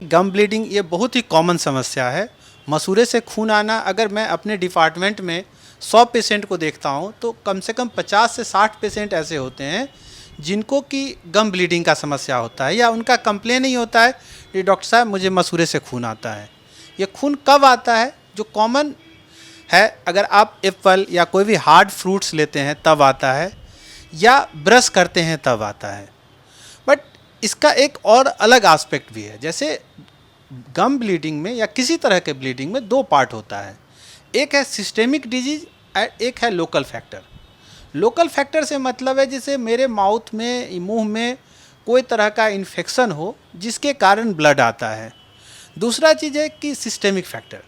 गम bleeding ये बहुत ही common समस्या है। मसूड़े से खून आना, अगर मैं अपने डिपार्टमेंट में 100 पेशेंट को देखता हूँ तो कम से कम 50 से 60 पेशेंट ऐसे होते हैं जिनको कि गम ब्लीडिंग का समस्या होता है, या उनका कंप्लेन ही होता है कि डॉक्टर साहब मुझे मसूड़े से खून आता है। ये खून कब आता है? जो कॉमन है, अगर आप एप्पल या कोई भी हार्ड फ्रूट्स लेते हैं तब आता है, या ब्रश करते हैं तब आता है। बट इसका एक और अलग एस्पेक्ट भी है। जैसे गम ब्लीडिंग में या किसी तरह के ब्लीडिंग में 2 पार्ट होता है, एक है सिस्टेमिक डिजीज और एक है लोकल फैक्टर। लोकल फैक्टर से मतलब है जैसे मेरे माउथ में, मुंह में कोई तरह का इन्फेक्शन हो जिसके कारण ब्लड आता है। दूसरा चीज़ है कि सिस्टेमिक फैक्टर।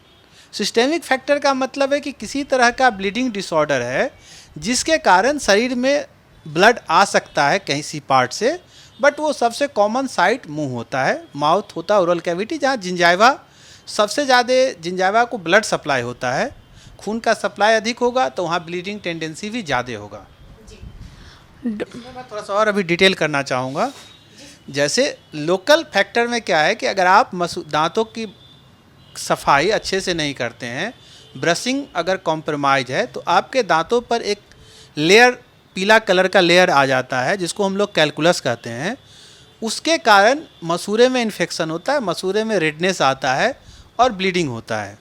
सिस्टेमिक फैक्टर का मतलब है कि किसी तरह का ब्लीडिंग डिसऑर्डर है जिसके कारण शरीर में ब्लड आ सकता है कहीं सी पार्ट से, बट वो सबसे कॉमन साइट मुंह होता है, माउथ होता है, ओरल कैविटी, जहाँ जिंजाइवा सबसे ज़्यादा, जिंजाइवा को ब्लड सप्लाई होता है। खून का सप्लाई अधिक होगा तो वहाँ ब्लीडिंग टेंडेंसी भी ज़्यादा होगा। मैं थोड़ा सा और अभी डिटेल करना चाहूँगा। जैसे लोकल फैक्टर में क्या है कि अगर आप दांतों की सफाई अच्छे से नहीं करते हैं, ब्रशिंग अगर कॉम्प्रोमाइज है, तो आपके दांतों पर एक लेयर, पीला कलर का लेयर आ जाता है जिसको हम लोग कैलकुलस कहते हैं। उसके कारण मसूड़े में इन्फेक्शन होता है, मसूड़े में रेडनेस आता है और ब्लीडिंग होता है।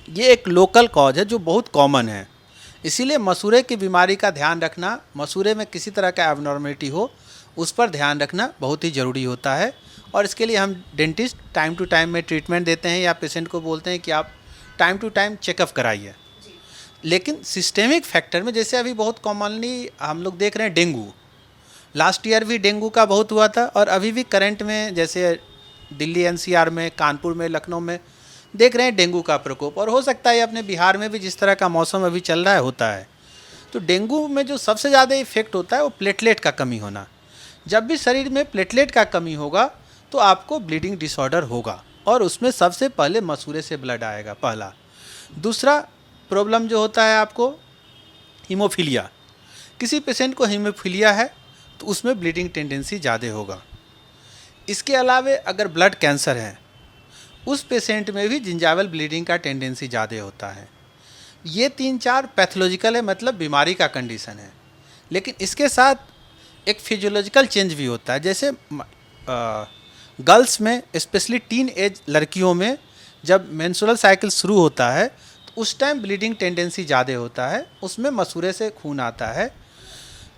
ये एक लोकल कॉज है जो बहुत कॉमन है। इसीलिए मसूड़े की बीमारी का ध्यान रखना, मसूड़े में किसी तरह का एबनॉर्मलिटी हो उस पर ध्यान रखना बहुत ही ज़रूरी होता है। और इसके लिए हम डेंटिस्ट टाइम टू टाइम में ट्रीटमेंट देते हैं या पेशेंट को बोलते हैं कि आप टाइम टू टाइम चेकअप कराइए। लेकिन सिस्टेमिक फैक्टर में जैसे अभी बहुत कॉमनली हम लोग देख रहे हैं डेंगू, लास्ट ईयर भी डेंगू का बहुत हुआ था, और अभी भी करंट में जैसे दिल्ली एनसीआर में, कानपुर में, लखनऊ में देख रहे हैं डेंगू का प्रकोप। और हो सकता है अपने बिहार में भी जिस तरह का मौसम अभी चल रहा है होता है। तो डेंगू में जो सबसे ज़्यादा इफेक्ट होता है वो प्लेटलेट का कमी होना। जब भी शरीर में प्लेटलेट का कमी होगा तो आपको ब्लीडिंग डिसऑर्डर होगा, और उसमें सबसे पहले मसूड़े से ब्लड आएगा, पहला। दूसरा प्रॉब्लम जो होता है आपको हीमोफीलिया। किसी पेशेंट को हीमोफीलिया है तो उसमें ब्लीडिंग टेंडेंसी ज़्यादा होगा। इसके अलावे अगर ब्लड कैंसर है उस पेशेंट में भी जिंजाइवल ब्लीडिंग का टेंडेंसी ज़्यादा होता है। ये 3-4 पैथोलॉजिकल है, मतलब बीमारी का कंडीशन है। लेकिन इसके साथ एक फिजियोलॉजिकल चेंज भी होता है। जैसे गर्ल्स में, स्पेशली टीन एज लड़कियों में, जब मेंस्ट्रुअल साइकिल शुरू होता है तो उस टाइम ब्लीडिंग टेंडेंसी ज़्यादा होता है, उसमें मसूड़े से खून आता है।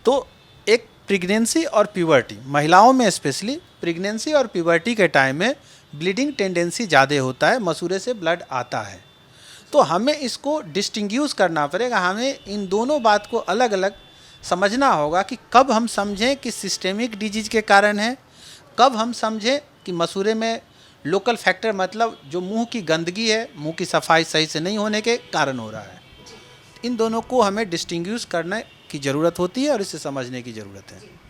तो एक प्रेगनेंसी और प्यूबर्टी, महिलाओं में स्पेशली प्रेगनेंसी और प्यूबर्टी के टाइम में ब्लीडिंग टेंडेंसी ज़्यादा होता है, मसूड़े से ब्लड आता है। तो हमें इसको डिस्टिंग्यूश करना पड़ेगा, हमें इन दोनों बात को अलग अलग समझना होगा कि कब हम समझें कि सिस्टेमिक डिजीज के कारण है, कब हम समझें कि मसूड़े में लोकल फैक्टर, मतलब जो मुंह की गंदगी है, मुंह की सफाई सही से नहीं होने के कारण हो रहा है। इन दोनों को हमें डिस्टिंग्यूश करने की ज़रूरत होती है और इसे समझने की ज़रूरत है।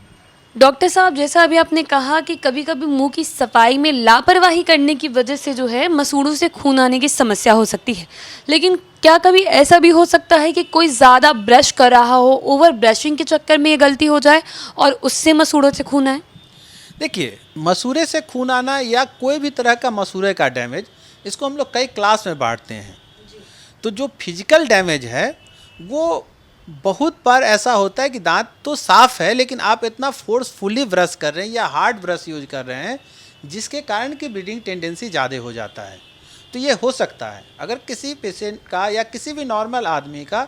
डॉक्टर साहब, जैसा अभी आपने कहा कि कभी कभी मुंह की सफाई में लापरवाही करने की वजह से जो है मसूड़ों से खून आने की समस्या हो सकती है, लेकिन क्या कभी ऐसा भी हो सकता है कि कोई ज़्यादा ब्रश कर रहा हो, ओवर ब्रशिंग के चक्कर में ये गलती हो जाए और उससे मसूड़ों से खून आए? देखिए, मसूड़े से खून आना या कोई भी तरह का मसूड़े का डैमेज, इसको हम लोग कई क्लास में बांटते हैं। तो जो फिजिकल डैमेज है वो बहुत बार ऐसा होता है कि दांत तो साफ़ है लेकिन आप इतना फोर्सफुली ब्रश कर रहे हैं या हार्ड ब्रश यूज कर रहे हैं जिसके कारण की ब्लीडिंग टेंडेंसी ज़्यादा हो जाता है। तो ये हो सकता है। अगर किसी पेशेंट का या किसी भी नॉर्मल आदमी का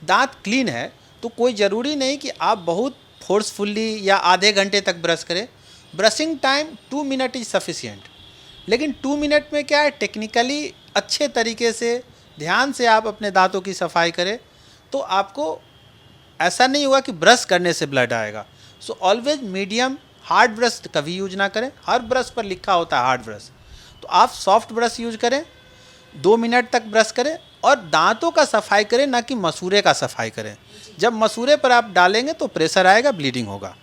दांत क्लीन है तो कोई ज़रूरी नहीं कि आप बहुत फोर्सफुली या आधे घंटे तक ब्रश करें। Brushing time 2 minute is sufficient. लेकिन 2 मिनट में क्या है, टेक्निकली अच्छे तरीके से ध्यान से आप अपने दांतों की सफाई करें तो आपको ऐसा नहीं होगा कि ब्रश करने से ब्लड आएगा। So always medium, hard brush कभी यूज ना करें। हर ब्रश पर लिखा होता है हार्ड ब्रश, तो आप सॉफ्ट ब्रश यूज करें, 2 मिनट तक ब्रश करें और दांतों का सफाई करें, ना कि मसूड़े का सफाई करें। जब मसूड़े पर आप डालेंगे तो प्रेशर आएगा, ब्लीडिंग होगा।